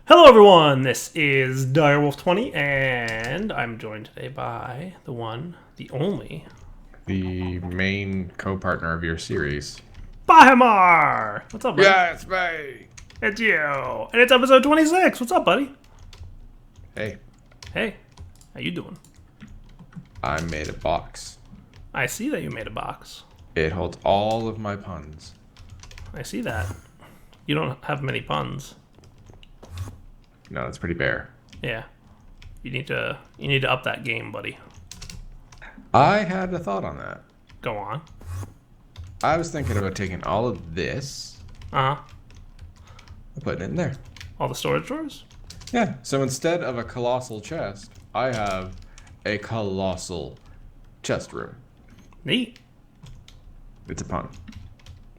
Hello everyone, this is Direwolf20 and I'm joined today by the one, the only, the main co-partner of your series. Pahi. What's up, buddy? Yeah, it's me. It's you. And it's episode 26. What's up, buddy? Hey, Hey, how you doing? I made a box. I see that you made a box. It holds all of my puns. I see that. You don't have many puns. No, it's pretty bare. Yeah. You need to up that game, buddy. I had a thought on that. Go on. I was thinking about taking all of this Uh-huh. and putting it in there. All the storage drawers? Yeah, so instead of a colossal chest, I have a colossal chest room. Neat. It's a pun.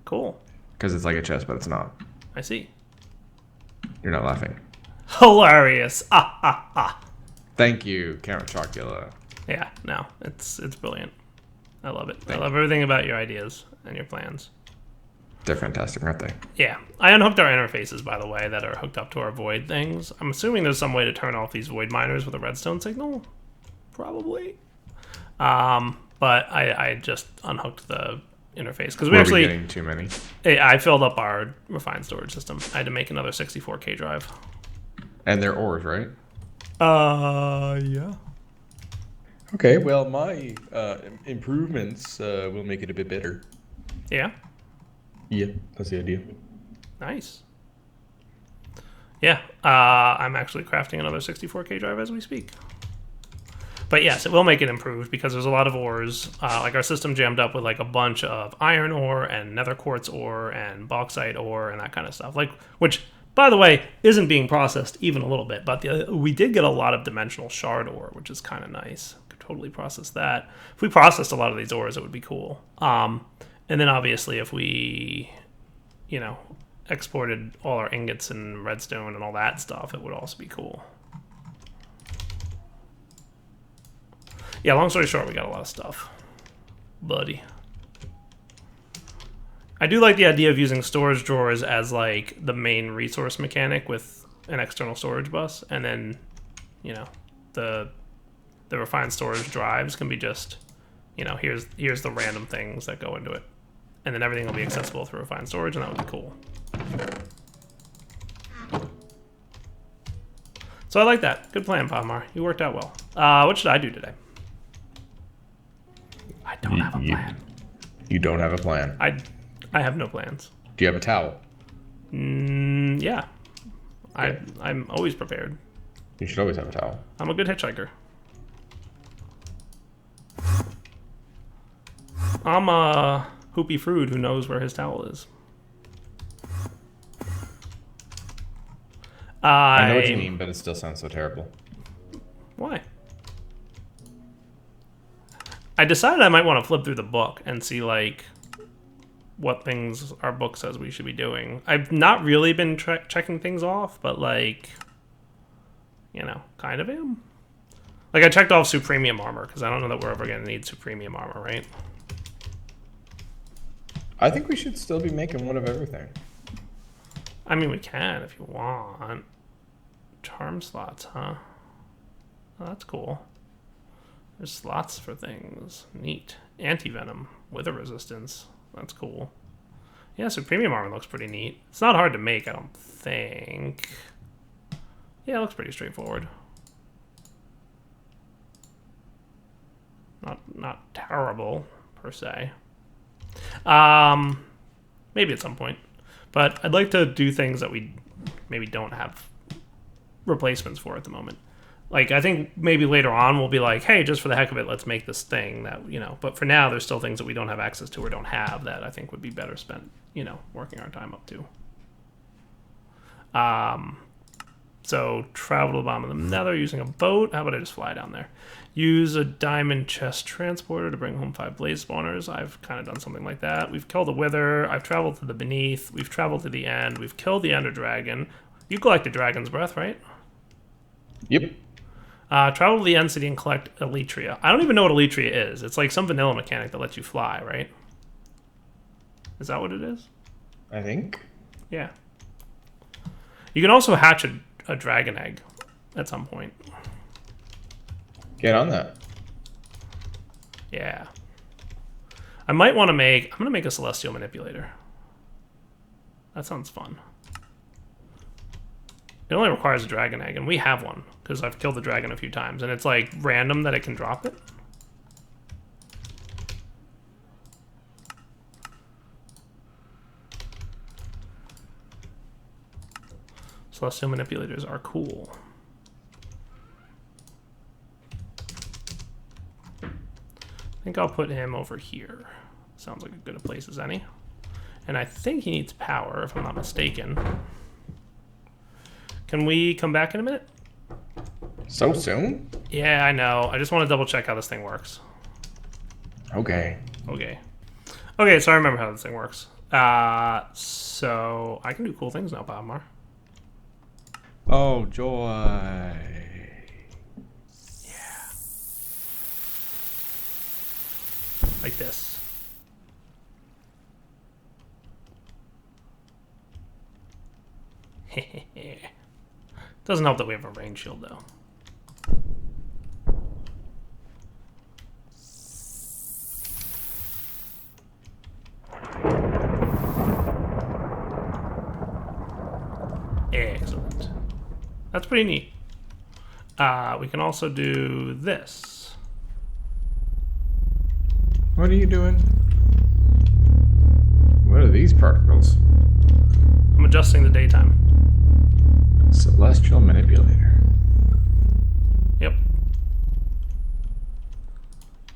Cool. Because it's like a chest, but it's not. I see. You're not laughing. Hilarious. Ah. Thank you, Count Chocula. Yeah, no, it's brilliant. I love it. I Thank love everything about your ideas and your plans. They're fantastic, aren't they? Yeah, I unhooked our interfaces, by the way, that are hooked up to our void things. I'm assuming there's some way to turn off these void miners with a redstone signal. Probably. But I just unhooked the interface because we Were actually getting too many. I filled up our refined storage system. I had to make another 64K drive. And they're ores, right? Yeah. Okay, well, my improvements will make it a bit better. Yeah. Yeah, that's the idea. Nice. Yeah, I'm actually crafting another 64K drive as we speak. But yes, it will make it improved because there's a lot of ores. Like our system jammed up with like a bunch of iron ore and nether quartz ore and bauxite ore and that kind of stuff. Like, which, by the way, isn't being processed even a little bit. But we did get a lot of dimensional shard ore, which is kind of nice. Could totally process that. If we processed a lot of these ores, it would be cool. And then obviously if we, exported all our ingots and redstone and all that stuff, it would also be cool. Yeah, long story short, we got a lot of stuff. Buddy. I do like the idea of using storage drawers as, like, the main resource mechanic with an external storage bus. And then, the refined storage drives can be just, here's the random things that go into it. And then everything will be accessible through refined storage, and that would be cool. So I like that. Good plan, Pahi. You worked out well. What should I do today? I don't have a plan. You don't have a plan. I have no plans. Do you have a towel? Yeah. Okay. I'm always prepared. You should always have a towel. I'm a good hitchhiker. I'm a hoopy fruit who knows where his towel is. I know what you mean, but it still sounds so terrible. Why? I decided I might want to flip through the book and see, like, what things our book says we should be doing. I've not really been checking things off, but, like, kind of am. Like, I checked off Supremium armor, because I don't know that we're ever going to need Supremium armor, right? I think we should still be making one of everything. I mean, we can if you want. Charm slots, huh? Oh, that's cool. There's slots for things. Neat. Anti-venom. Wither resistance. That's cool. Yeah, so premium armor looks pretty neat. It's not hard to make, I don't think. Yeah, it looks pretty straightforward. Not terrible, per se. Maybe at some point. But I'd like to do things that we maybe don't have replacements for at the moment. Like, I think maybe later on we'll be like, hey, just for the heck of it, let's make this thing that, but for now there's still things that we don't have access to or don't have that I think would be better spent, working our time up to. So travel to the bottom of the nether using a boat. How about I just fly down there? Use a diamond chest transporter to bring home 5 blaze spawners. I've kind of done something like that. We've killed a wither. I've traveled to the beneath. We've traveled to the end. We've killed the ender dragon. You collected dragon's breath, right? Yep. Travel to the end city and collect Elytria. I don't even know what Elytria is. It's like some vanilla mechanic that lets you fly, right? Is that what it is? I think. Yeah. You can also hatch a a dragon egg at some point. Get on that. Yeah. I might want to make... I'm going to make a celestial manipulator. That sounds fun. It only requires a dragon egg, and we have one, because I've killed the dragon a few times, and it's like random that it can drop it. Celestial manipulators are cool. I think I'll put him over here. Sounds like as good a place as any. And I think he needs power, if I'm not mistaken. Can we come back in a minute? So soon? Yeah, I know. I just want to double check how this thing works. Okay. Okay. Okay, so I remember how this thing works. So I can do cool things now, Palmar. Oh, joy. Yeah. Like this. Doesn't help that we have a range shield, though. Excellent. That's pretty neat. We can also do this. What are you doing? What are these particles? I'm adjusting the daytime. Celestial manipulator. Yep.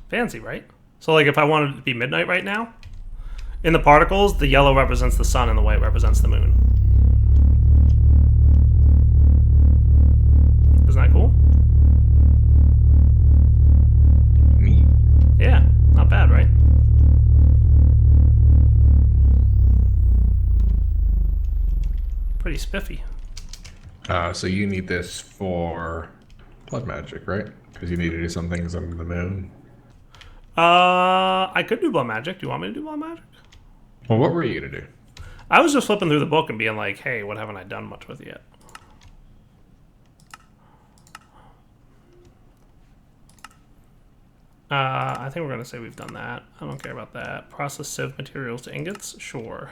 Fancy, right? So, like, if I wanted it to be midnight right now, in the particles, the yellow represents the sun and the white represents the moon. Isn't that cool? Neat. Yeah, not bad, right? Pretty spiffy. So you need this for blood magic, right? Because you need to do some things on the moon. I could do blood magic. Do you want me to do blood magic? Well, what were you gonna do? I was just flipping through the book and being like, hey, what haven't I done much with yet? I think we're going to say we've done that. I don't care about that. Process sieve materials to ingots? Sure.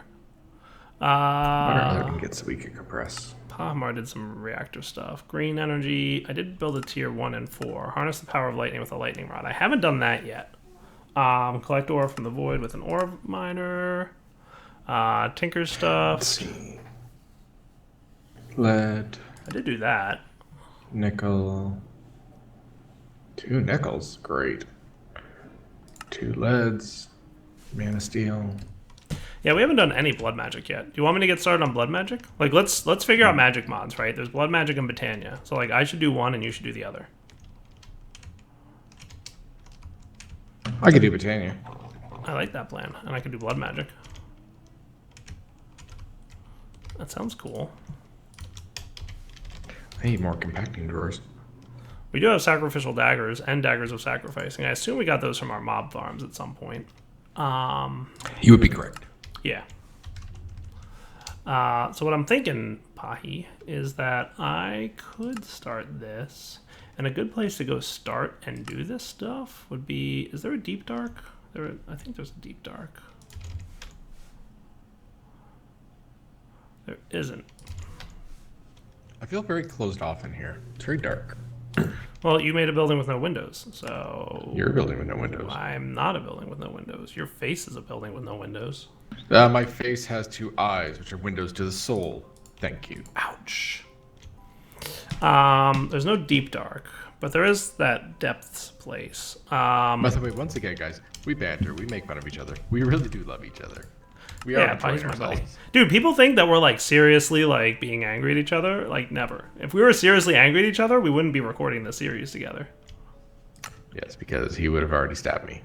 What are other ingots we could compress? Pahmar did some reactor stuff. Green energy. I did build a tier 1 and 4. Harness the power of lightning with a lightning rod. I haven't done that yet. Collect ore from the void with an ore miner. Tinker stuff. Let's see. Lead. I did do that. Nickel. 2 nickels. Great. 2 leads. Man of steel. Yeah, we haven't done any blood magic yet. Do you want me to get started on blood magic? Like, let's figure out magic mods, right? There's blood magic and Britannia. So, like, I should do one and you should do the other. I could do Britannia. I like that plan. And I could do blood magic. That sounds cool. I need more compacting drawers. We do have sacrificial daggers and daggers of sacrificing. I assume we got those from our mob farms at some point. You would be correct. Yeah. So what I'm thinking, Pahi, is that I could start this. And a good place to go start and do this stuff would be... Is there a deep dark? I think there's a deep dark. There isn't. I feel very closed off in here. It's very dark. Well, you made a building with no windows, so... You're a building with no windows. I'm not a building with no windows. Your face is a building with no windows. My face has 2 eyes, which are windows to the soul. Thank you. Ouch. There's no deep dark, but there is that depths place. By the way, once again, guys, we banter. We make fun of each other. We really do love each other. We are enjoying Pahi's my buddy. ourselves. Dude, people think that we're like seriously like being angry at each other. Like, never. If we were seriously angry at each other, we wouldn't be recording this series together. Yes, because he would have already stabbed me.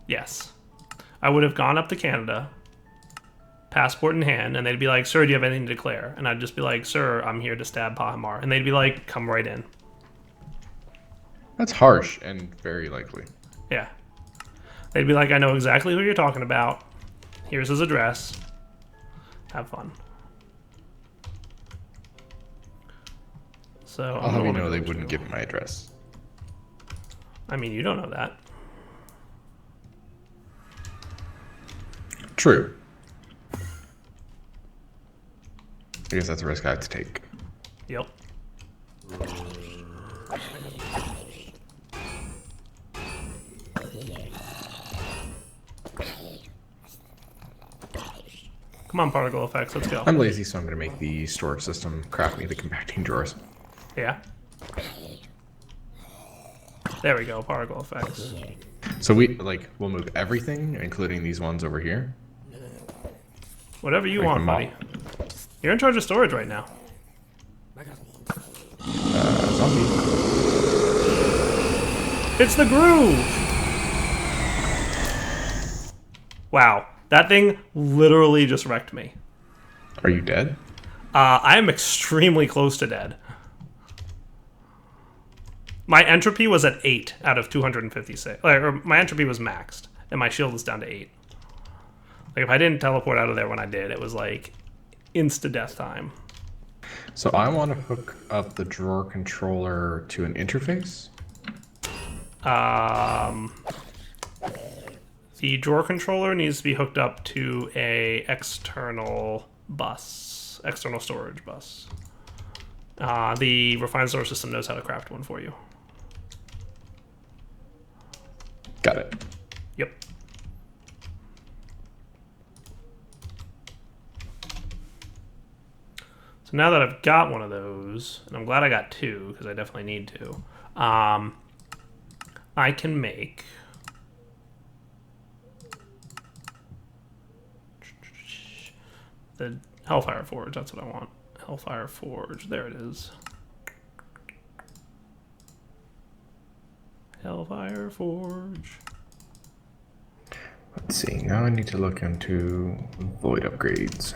Yes. I would have gone up to Canada, passport in hand, and they'd be like, sir, do you have anything to declare? And I'd just be like, sir, I'm here to stab Pahamar. And they'd be like, come right in. That's harsh and very likely. Yeah. They'd be like, I know exactly who you're talking about. Here's his address. Have fun. So I'll have you know they wouldn't give my address. I mean, you don't know that. True. I guess that's a risk I have to take. Yep. Come on, particle effects, let's go. I'm lazy, so I'm going to make the storage system craft me the compacting drawers. Yeah. There we go, particle effects. So we'll move everything, including these ones over here. Whatever you Make want, them buddy. You're in charge of storage right now. Zombie. It's the groove! Wow, that thing literally just wrecked me. Are you dead? I am extremely close to dead. My entropy was at 8 out of 256. Or my entropy was maxed, and my shield was down to 8. Like, if I didn't teleport out of there when I did, it was like insta-death time. So I want to hook up the drawer controller to an interface. The drawer controller needs to be hooked up to a external bus, external storage bus. The refined storage system knows how to craft one for you. Got it. Yep. So now that I've got one of those, and I'm glad I got 2 because I definitely need to, I can make the Hellfire Forge. That's what I want. Hellfire Forge. There it is. Hellfire Forge. Let's see. Now I need to look into void upgrades.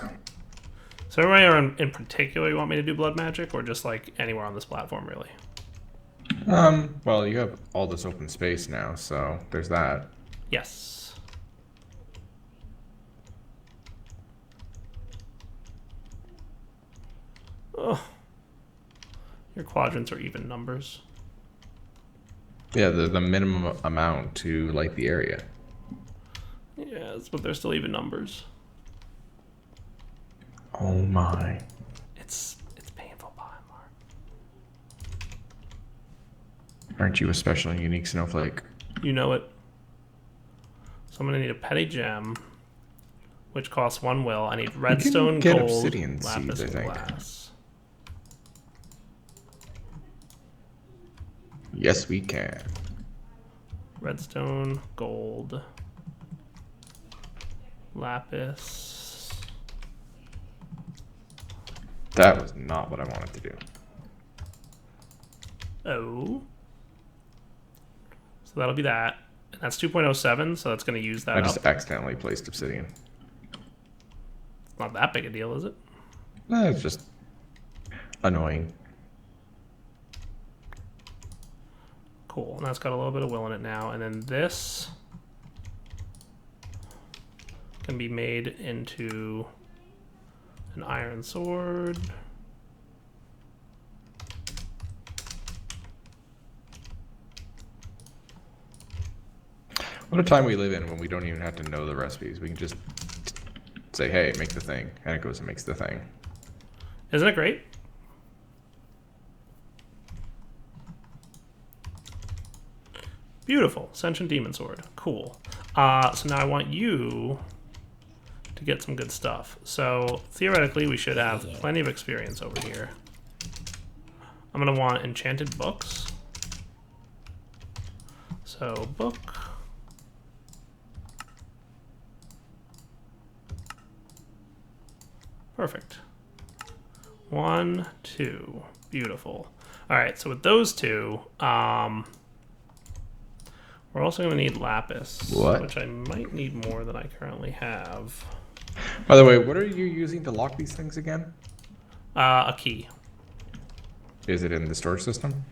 So anywhere in particular you want me to do blood magic, or just like anywhere on this platform, really? Well, you have all this open space now, so there's that. Yes. Oh. Your quadrants are even numbers. Yeah, the minimum amount to light the area. Yeah, but they're still even numbers. Oh my. It's painful, Pahi. Aren't you a special and unique snowflake? You know it. So I'm gonna need a petty gem, which costs 1 will. I need redstone, get gold, obsidian lapis, seeds, I and think. glass. Yes, we can. Redstone, gold, lapis. That was not what I wanted to do. Oh. So that'll be that. And that's 2.07, so that's going to use that I just up. accidentally placed obsidian. It's not that big a deal, is it? It's just annoying. Cool. And that's got a little bit of will in it now. And then this can be made into an iron sword. What a time we live in when we don't even have to know the recipes. We can just say, hey, make the thing. And it goes and makes the thing. Isn't it great? Beautiful. Sentient Demon Sword. Cool. So now I want you to get some good stuff. So theoretically, we should have plenty of experience over here. I'm going to want enchanted books. So book. Perfect. 1, 2. Beautiful. All right, so with those two, we're also going to need lapis, which I might need more than I currently have. By the way, what are you using to lock these things again? A key. Is it in the storage system?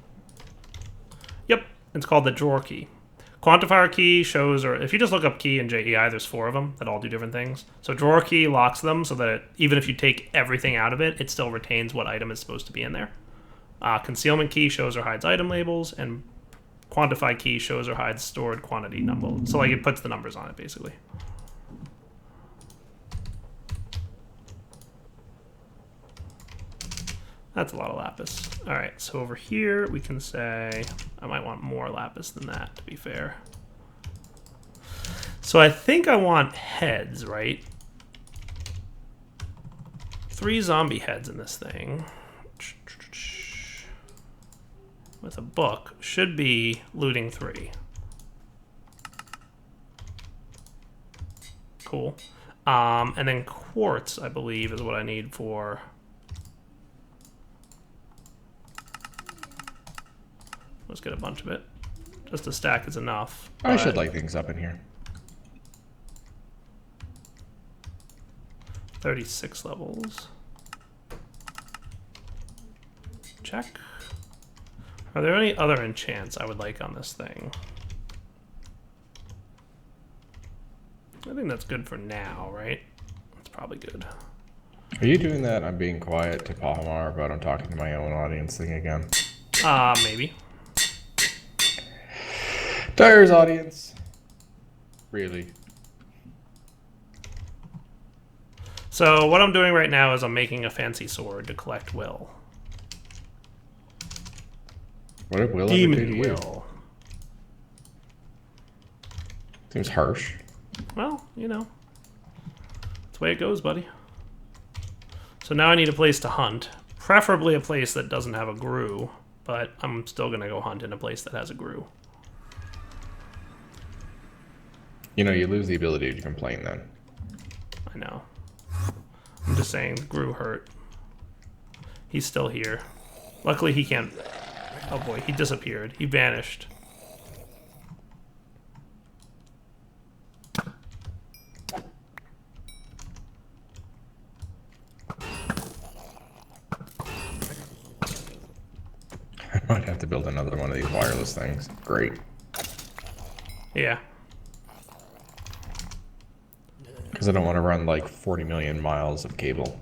Yep, it's called the drawer key. Quantifier key shows, or if you just look up key in JEI, there's 4 of them that all do different things. So drawer key locks them so that even if you take everything out of it, it still retains what item is supposed to be in there. Concealment key shows or hides item labels, and quantify key shows or hides stored quantity number. So like it puts the numbers on it basically. That's a lot of lapis. All right, so over here we can say, I might want more lapis than that to be fair. So I think I want heads, right? 3 zombie heads in this thing. With a book, should be looting 3. Cool. And then quartz, I believe, is what I need for... Let's get a bunch of it. Just a stack is enough. I should light things up in here. 36 levels. Check. Are there any other enchants I would like on this thing? I think that's good for now, right? That's probably good. Are you doing that? I'm being quiet to Pahamar, but I'm talking to my own audience thing again. Maybe. Dyer's audience. Really? So what I'm doing right now is I'm making a fancy sword to collect will. What did Will Demon ever do to you? will. Seems harsh. Well, you know. That's the way it goes, buddy. So now I need a place to hunt. Preferably a place that doesn't have a grue, but I'm still going to go hunt in a place that has a grue. You know, you lose the ability to complain then. I know. I'm just saying, the grue hurt. He's still here. Luckily he can't... Oh boy, he disappeared. He vanished. I might have to build another one of these wireless things. Great. Yeah. Because I don't want to run like 40 million miles of cable.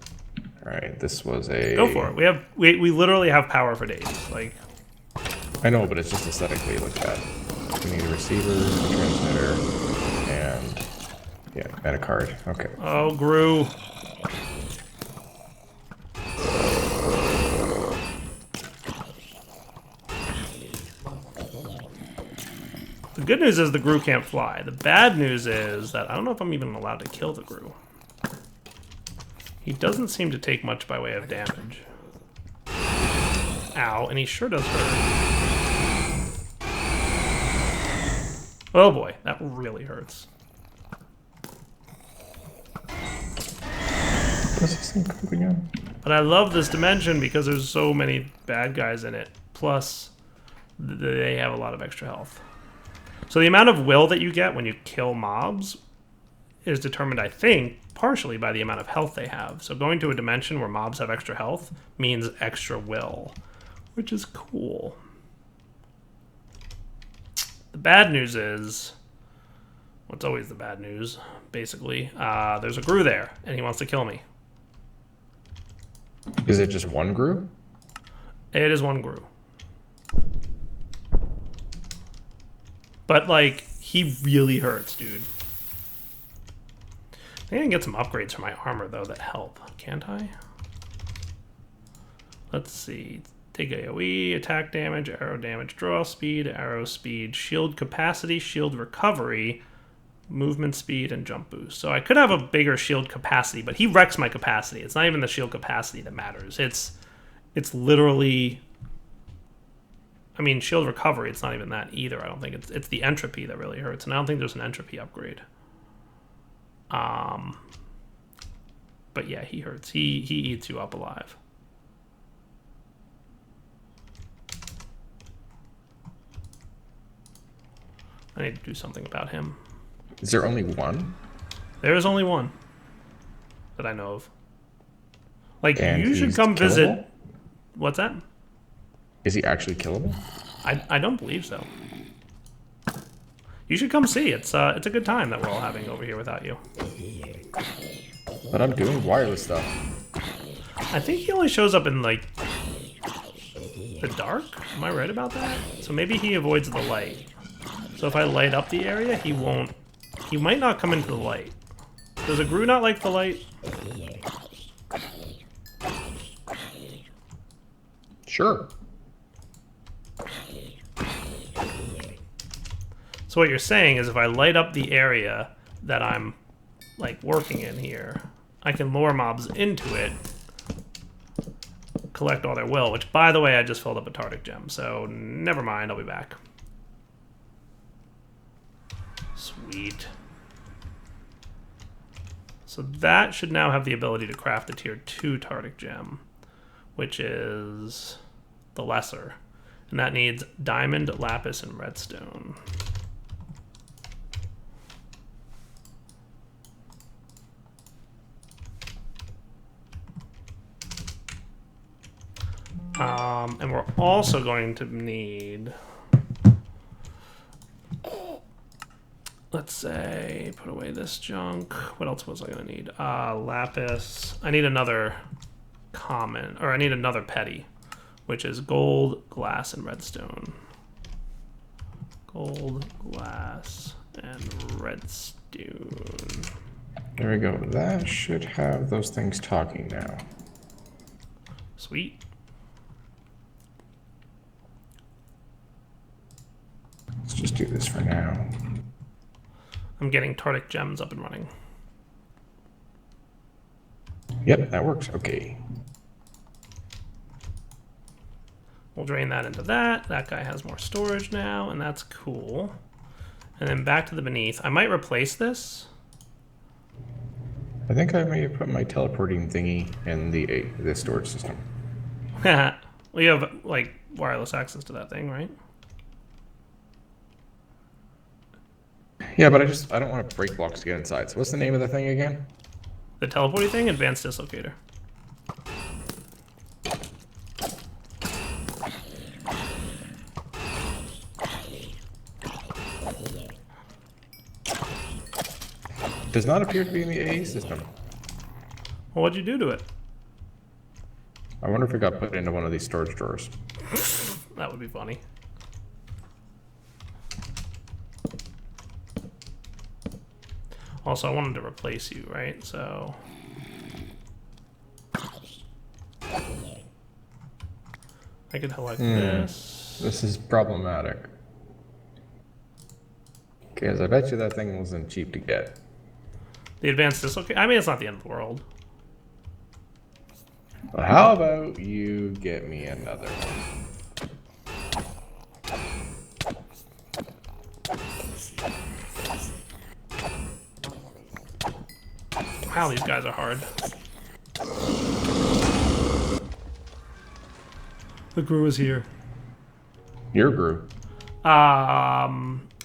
Alright, this was a... Go for it. We literally have power for days. Like... I know, but it's just aesthetically look bad. We need a receiver, a transmitter, and... yeah, and a card. Okay. Oh, grue. The good news is the grue can't fly. The bad news is that I don't know if I'm even allowed to kill the grue. He doesn't seem to take much by way of damage. Ow, and he sure does hurt. Oh boy, that really hurts. What's this thing called again? But I love this dimension because there's so many bad guys in it. Plus, they have a lot of extra health. So the amount of will that you get when you kill mobs is determined, I think, partially by the amount of health they have. So going to a dimension where mobs have extra health means extra will, which is cool. The bad news is, what's always the bad news, basically, there's a grue there, and he wants to kill me. Is it just one grue? It is one grue. But, like, he really hurts, dude. I think I can get some upgrades for my armor, though, that help. Can't I? Let's see. Take AoE, attack damage, arrow damage, draw speed, arrow speed, shield capacity, shield recovery, movement speed, and jump boost. So I could have a bigger shield capacity, but he wrecks my capacity. It's not even the shield capacity that matters. It's literally... I mean, shield recovery, it's not even that either. I don't think it's the entropy that really hurts, and I don't think there's an entropy upgrade. But yeah, he hurts. He eats you up alive. I need to do something about him. Is there only one? There is only one that I know of. Like, And you should he's come visit. killable? What's that? Is he actually killable? I don't believe so. You should come see. It's a good time that we're all having over here without you. But I'm doing wireless stuff. I think he only shows up in like the dark? Am I right about that? So maybe he avoids the light. So if I light up the area, he won't... He might not come into the light. Does a Gru not like the light? Sure. So what you're saying is if I light up the area that I'm like working in here, I can lure mobs into it, collect all their will, which by the way, I just filled up a Tardic gem, so never mind, I'll be back. Sweet. So that should now have the ability to craft a tier 2 Tardic gem, which is the lesser. And that needs diamond, lapis, and redstone. And we're also going to need, let's say, put away this junk. What else was I going to need? Lapis. I need another common, or I need another petty, which is gold, glass, and redstone. Gold, glass, and redstone. There we go. That should have those things talking now. Sweet. Let's just do this for now. I'm getting Tardic gems up and running. Yep, that works. Okay. We'll drain that into that. That guy has more storage now, and that's cool. And then back to the beneath. I might replace this. I think I may have put my teleporting thingy in the storage system. Well, you have, like, wireless access to that thing, right? Yeah, but I don't want to break blocks to get inside. So what's the name of the thing again? The teleporting thing? Advanced Dislocator. Does not appear to be in the A system. Well, what'd you do to it? I wonder if it got put into one of these storage drawers. That would be funny. Also, I wanted to replace you, right? So... I could like this. This is problematic. Because I bet you that thing wasn't cheap to get. The advanced dislocator? I mean, it's not the end of the world. Well, how about you get me another one? Wow, these guys are hard. The Gru is here. Your Gru. I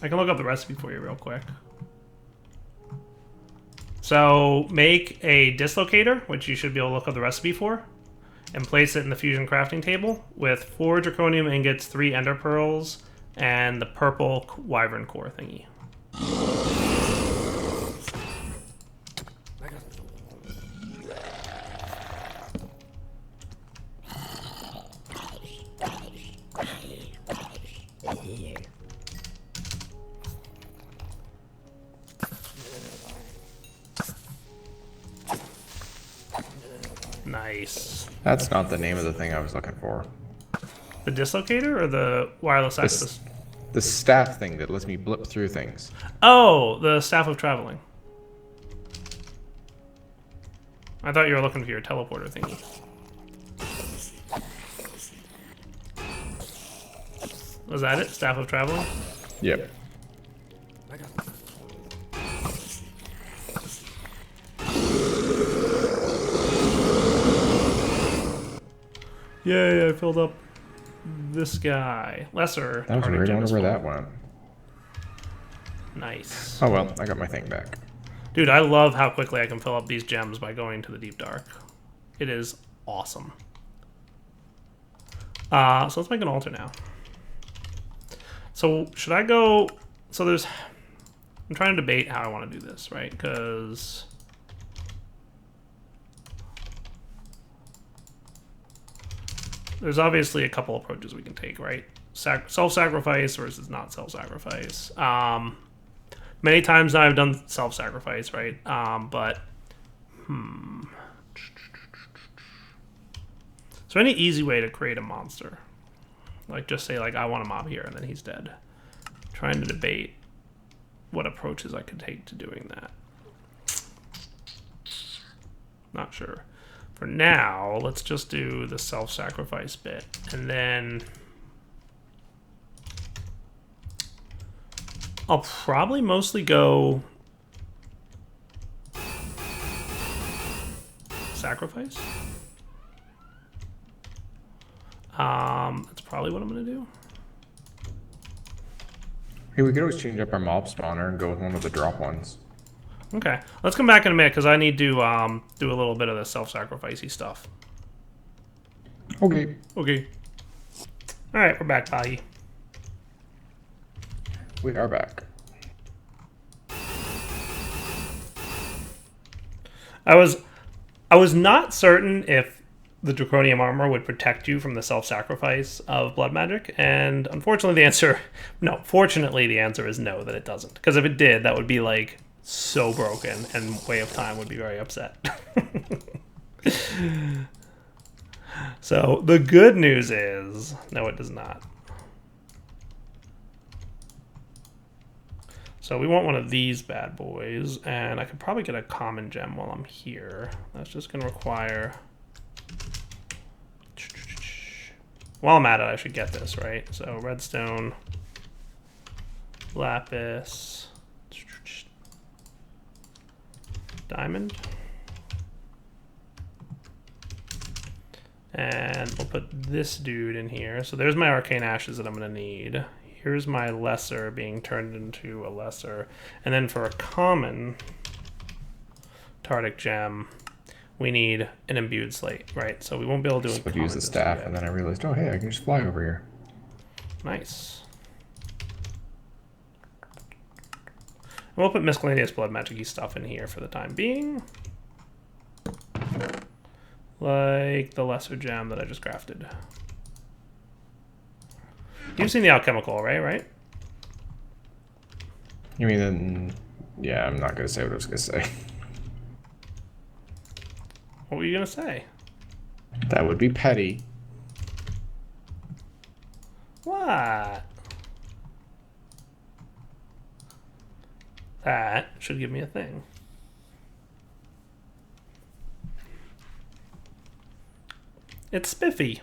can look up the recipe for you real quick. So make a dislocator, which you should be able to look up the recipe for, and place it in the fusion crafting table with 4 draconium ingots, 3 ender pearls, and the purple wyvern core thingy. Nice. That's not the name of the thing I was looking for. The dislocator or the wireless access? The staff thing that lets me blip through things. Oh, the staff of traveling. I thought you were looking for your teleporter thingy. Was that it? Staff of traveling? Yep. Yay, I filled up this guy. Lesser. That was weird. I wonder where that went. Nice. Oh well, I got my thing back. Dude, I love how quickly I can fill up these gems by going to the deep dark. It is awesome. So let's make an altar now. So should I go... So there's... I'm trying to debate how I want to do this, right? Because... there's obviously a couple approaches we can take, right? Self-sacrifice versus not self-sacrifice. Many times I've done self-sacrifice, right? Is there any easy way to create a monster? Like, just say, like, I want a mob here, and then he's dead. Trying to debate what approaches I could take to doing that. Not sure. For now, let's just do the self-sacrifice bit, and then I'll probably mostly go sacrifice. That's probably what I'm gonna do. Hey, we could always change up our mob spawner and go with one of the drop ones. Okay, let's come back in a minute because I need to do a little bit of the self-sacrificey stuff. Okay. Okay. All right, we're back, Pahi. We are back. I was not certain if the draconium armor would protect you from the self-sacrifice of blood magic, and unfortunately fortunately the answer is no, that it doesn't. Because if it did, that would be like so broken, and Way of Time would be very upset. So the good news is, no, it does not. So we want one of these bad boys, and I could probably get a common gem while I'm here. That's just going to require... While I'm at it, I should get this, right? So redstone, lapis, diamond. And we'll put this dude in here. So there's my arcane ashes that I'm going to need. Here's my lesser being turned into a lesser. And then for a common Tardic gem, we need an imbued slate, right? So we won't be able to do it. Just would use the staff, and then I realized, oh, hey, I can just fly over here. Nice. And we'll put miscellaneous blood magic-y stuff in here for the time being. Like the lesser gem that I just crafted. You've seen the alchemical array, right? You mean then? Yeah, I'm not gonna say what I was gonna say. What were you gonna say? That would be petty. What? That should give me a thing. It's spiffy.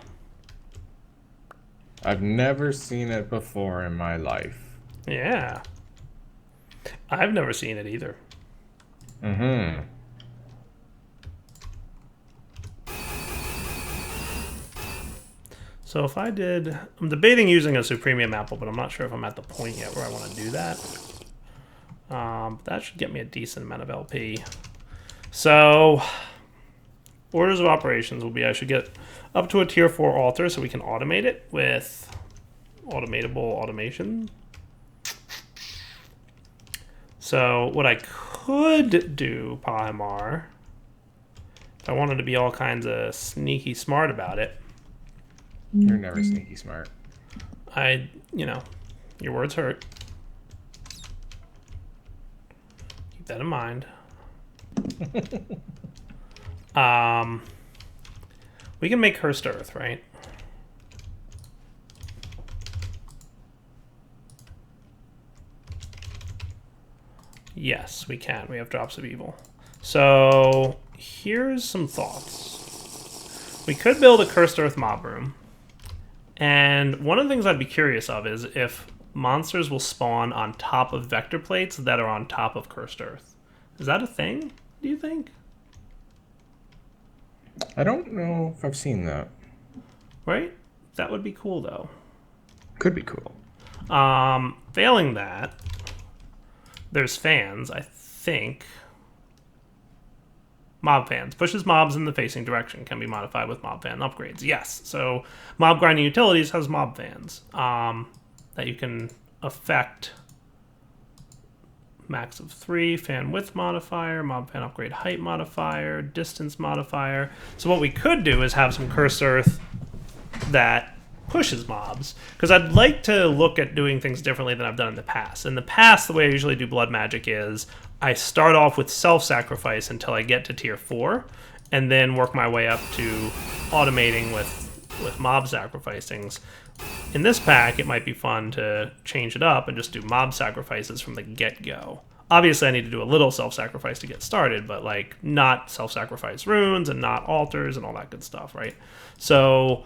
I've never seen it before in my life. Yeah. I've never seen it either. Mm-hmm. So if I did... I'm debating using a Supremium apple, but I'm not sure if I'm at the point yet where I want to do that. That should get me a decent amount of LP. So... orders of operations will be I should get up to a tier 4 altar so we can automate it with automatable automation. So what I could do, Pahimar, if I wanted to be all kinds of sneaky smart about it. You're never sneaky smart. You know, your words hurt. Keep that in mind. We can make cursed earth, right? Yes, we can. We have drops of evil. So here's some thoughts. We could build a cursed earth mob room. And one of the things I'd be curious of is if monsters will spawn on top of vector plates that are on top of cursed earth. Is that a thing, do you think? I don't know if I've seen that. Right? That would be cool, though. Could be cool. Failing that, there's fans, I think. Mob fans. Pushes mobs in the facing direction. Can be modified with mob fan upgrades. Yes. So mob grinding utilities has mob fans that you can affect. Max of 3, fan width modifier, mob fan upgrade height modifier, distance modifier. So what we could do is have some cursed earth that pushes mobs, because I'd like to look at doing things differently than I've done in the past. In the past, the way I usually do blood magic is I start off with self-sacrifice until I get to tier 4, and then work my way up to automating with mob sacrificings. In this pack, it might be fun to change it up and just do mob sacrifices from the get-go. Obviously, I need to do a little self-sacrifice to get started, but like not self-sacrifice runes and not altars and all that good stuff, right? So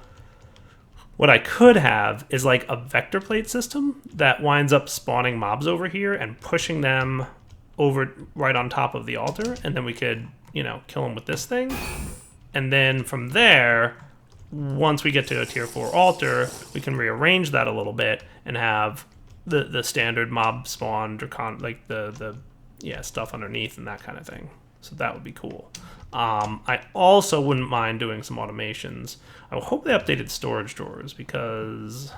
what I could have is like a vector plate system that winds up spawning mobs over here and pushing them over right on top of the altar, and then we could, kill them with this thing. And then from there, once we get to a tier 4 altar, we can rearrange that a little bit and have the standard mob spawn, like the stuff underneath and that kind of thing. So that would be cool. I also wouldn't mind doing some automations. I hope they updated storage drawers, because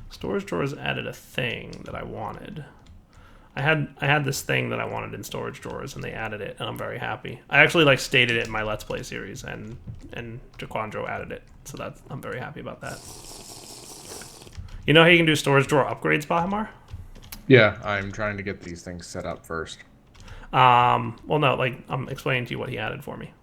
storage drawers added a thing that I wanted. I had this thing that I wanted in storage drawers, and they added it, and I'm very happy. I actually stated it in my Let's Play series, and Jaquandro added it, so I'm very happy about that. You know how you can do storage drawer upgrades, Bahamar? Yeah, I'm trying to get these things set up first. Well, no, I'm explaining to you what he added for me.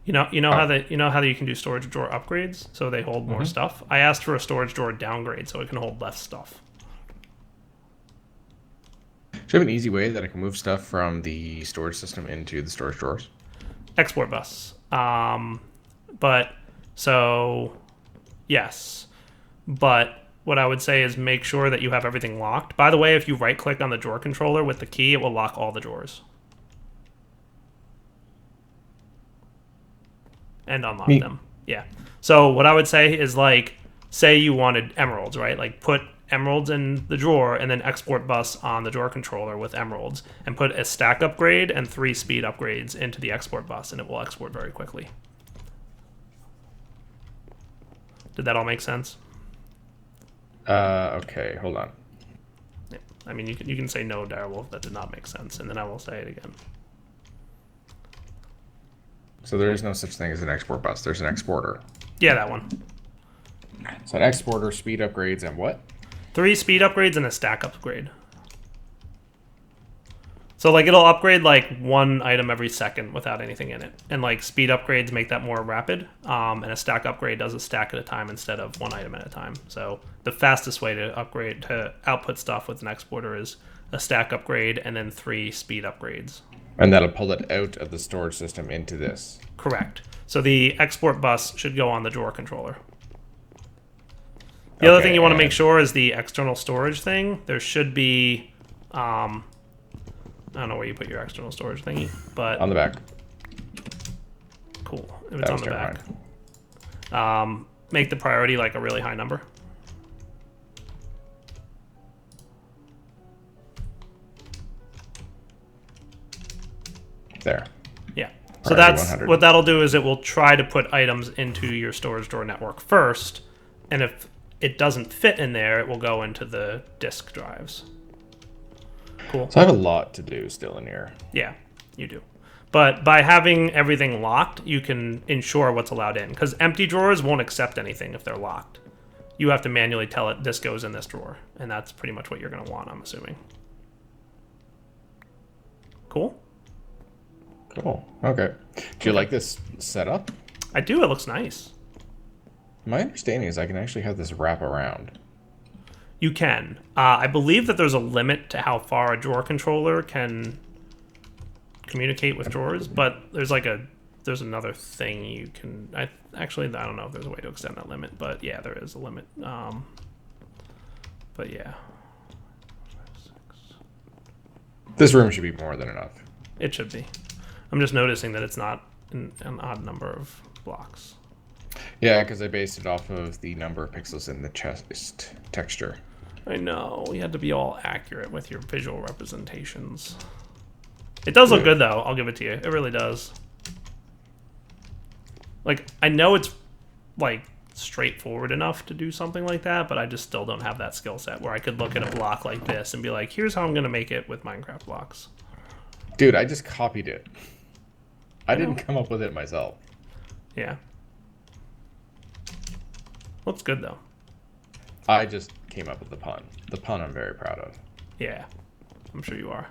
How you can do storage drawer upgrades so they hold more stuff. I asked for a storage drawer downgrade so it can hold less stuff. Do you have an easy way that I can move stuff from the storage system into the storage drawers? Export bus. Yes. But what I would say is make sure that you have everything locked. By the way, if you right-click on the drawer controller with the key, it will lock all the drawers. And unlock them. Yeah. So what I would say is say you wanted emeralds, right? Put emeralds in the drawer and then export bus on the drawer controller with emeralds, and put a stack upgrade and 3 speed upgrades into the export bus, and it will export very quickly. Did that all make sense? Okay, hold on. Yeah. I mean, you can say no, Direwolf, that did not make sense, and then I will say it again. So there is no such thing as an export bus. There's an exporter. Yeah, that one. So an exporter, speed upgrades, and what? 3 speed upgrades and a stack upgrade. So it'll upgrade 1 item every second without anything in it. And speed upgrades make that more rapid. And a stack upgrade does a stack at a time instead of 1 item at a time. So the fastest way to output stuff with an exporter is a stack upgrade and then 3 speed upgrades. And that'll pull it out of the storage system into this. Correct. So the export bus should go on the drawer controller. The other thing you want to make sure is the external storage thing. There should be, I don't know where you put your external storage thingy, but on the back. Cool. If it's on the back. Make the priority a really high number. There. Yeah. So that's 100. What that'll do is it will try to put items into your storage drawer network first, and if it doesn't fit in there, it will go into the disk drives. Cool. So I have a lot to do still in here. Yeah, you do. But by having everything locked, you can ensure what's allowed in, because empty drawers won't accept anything if they're locked. You have to manually tell it this goes in this drawer, and that's pretty much what you're going to want, I'm assuming. Cool? Cool. Okay. Do you like this setup? I do. It looks nice. My understanding is I can actually have this wrap around. You can. I believe that there's a limit to how far a drawer controller can communicate with drawers, but there's there's another thing you can. I don't know if there's a way to extend that limit, but yeah, there is a limit. But yeah. This room should be more than enough. It should be. I'm just noticing that it's not an odd number of blocks. Yeah, because I based it off of the number of pixels in the chest texture. I know. You had to be all accurate with your visual representations. It does look good, though. I'll give it to you. It really does. I know it's, straightforward enough to do something like that, but I just still don't have that skill set where I could look at a block like this and be like, here's how I'm going to make it with Minecraft blocks. Dude, I just copied it. I didn't come up with it myself. Yeah. Looks good, though. I just came up with the pun. The pun I'm very proud of. Yeah, I'm sure you are.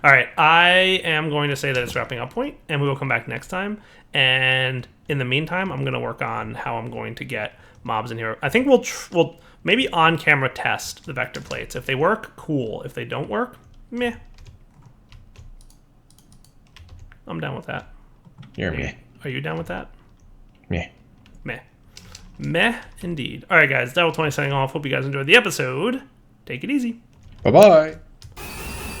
All right, I am going to say that it's wrapping up point, and we will come back next time. And in the meantime, I'm going to work on how I'm going to get mobs in here. I think we'll maybe on-camera test the vector plates. If they work, cool. If they don't work, meh. I'm down with that. You're meh. Are you down with that? Meh. Meh. Meh, indeed. All right, guys. Devil20 signing off. Hope you guys enjoyed the episode. Take it easy. Bye-bye.